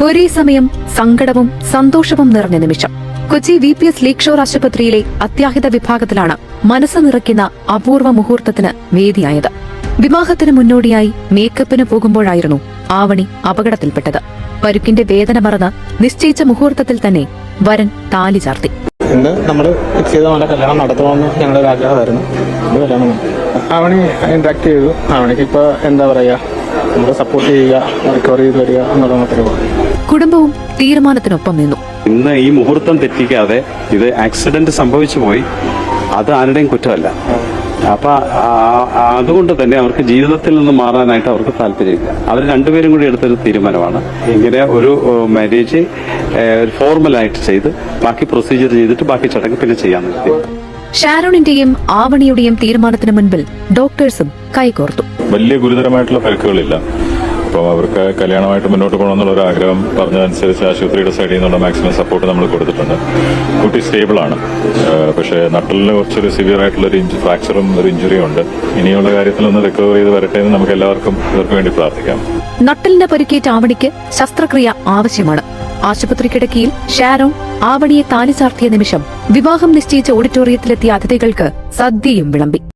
ഒരേ സമയം സങ്കടവും സന്തോഷവും നിറഞ്ഞ നിമിഷം. കൊച്ചി VPS ലേക്ക് ഷോർ ആശുപത്രിയിലെ അത്യാഹിത വിഭാഗത്തിലാണ് മനസ്സ് നിറയ്ക്കുന്ന അപൂർവ മുഹൂർത്തത്തിന് വേദിയായത്. വിവാഹത്തിന് മുന്നോടിയായി മേക്കപ്പിന് പോകുമ്പോഴായിരുന്നു ആവണി അപകടത്തിൽപ്പെട്ടത്. പരുക്കിന്റെ വേദന മറന്ന് നിശ്ചയിച്ച മുഹൂർത്തത്തിൽ തന്നെ വരൻ താലി ചാർത്തി. ഇന്ന് നമ്മൾ ഫിക്സ് ചെയ്ത പോലെ കല്യാണം നടത്തണമെന്ന് ഞങ്ങളുടെ ഒരു ആഗ്രഹമായിരുന്നു. കല്യാണം ആവണി ഇന്ററാക്ട് ചെയ്തു. ആവണിക്ക് ഇപ്പൊ എന്താ പറയാ, നമ്മൾ സപ്പോർട്ട് ചെയ്യുക, റിക്കവർ ചെയ്ത് വരിക എന്നുള്ള മാത്രമേ. കുടുംബവും തീരുമാനത്തിനൊപ്പം നിന്നു. ഇന്ന് ഈ മുഹൂർത്തം തെറ്റിക്കാതെ ഇത് ആക്സിഡന്റ് സംഭവിച്ചു പോയി, അത് ആരുടെയും കുറ്റമല്ല. അപ്പൊ അതുകൊണ്ട് തന്നെ അവർക്ക് ജീവിതത്തിൽ നിന്ന് മാറാനായിട്ട് അവർക്ക് താല്പര്യമില്ല. അവർ രണ്ടുപേരും കൂടി എടുത്തൊരു തീരുമാനമാണ്. ഇങ്ങനെ ഒരു മാരേജ് ഫോർമലായിട്ട് ചെയ്ത് ബാക്കി പ്രൊസീജിയർ ചെയ്തിട്ട് ബാക്കി ചടങ്ങ് പിന്നെ ചെയ്യാൻ നിർത്തി. ഷാരോണിന്റെയും ആവണിയുടെയും തീരുമാനത്തിന് മുൻപിൽ ഡോക്ടേഴ്സും കൈകോർത്തു. വലിയ ഗുരുതരമായിട്ടുള്ള പരിക്കുകളില്ല. അപ്പോൾ അവർക്ക് കല്യാണമായിട്ട് മുന്നോട്ട് പോകണമെന്നുള്ള ഒരു ആഗ്രഹം പറഞ്ഞതനുസരിച്ച് ആശുപത്രിയുടെ സൈഡിൽ നിന്നുള്ള മാക്സിമം സപ്പോർട്ട് നമ്മൾ കൊടുത്തിട്ടുണ്ട്. കുട്ടി സ്റ്റേബിൾ ആണ്. പക്ഷേ നട്ടലിന് കുറച്ചൊരു സിവിയർ ആയിട്ടുള്ള ഒരു ഫ്രാക്ചറും ഒരു ഇഞ്ചുറിയും ഉണ്ട്. ഇനിയുള്ള കാര്യത്തിൽ ഒന്ന് റിക്കവർ ചെയ്ത് വരട്ടെ എന്ന് നമുക്ക് എല്ലാവർക്കും ഇവർക്ക് വേണ്ടി പ്രാർത്ഥിക്കാം. നട്ടലിന് പരിക്കേറ്റ ആവണിക്ക് ശസ്ത്രക്രിയ ആവശ്യമാണ്. ആശുപത്രി കിടക്കയിൽ ഷാരോൺ ആവണിയെ താലി ചാർത്തിയ നിമിഷം വിവാഹം നിശ്ചയിച്ച ഓഡിറ്റോറിയത്തിലെത്തിയ അതിഥികൾക്ക് സദ്യയും വിളമ്പി.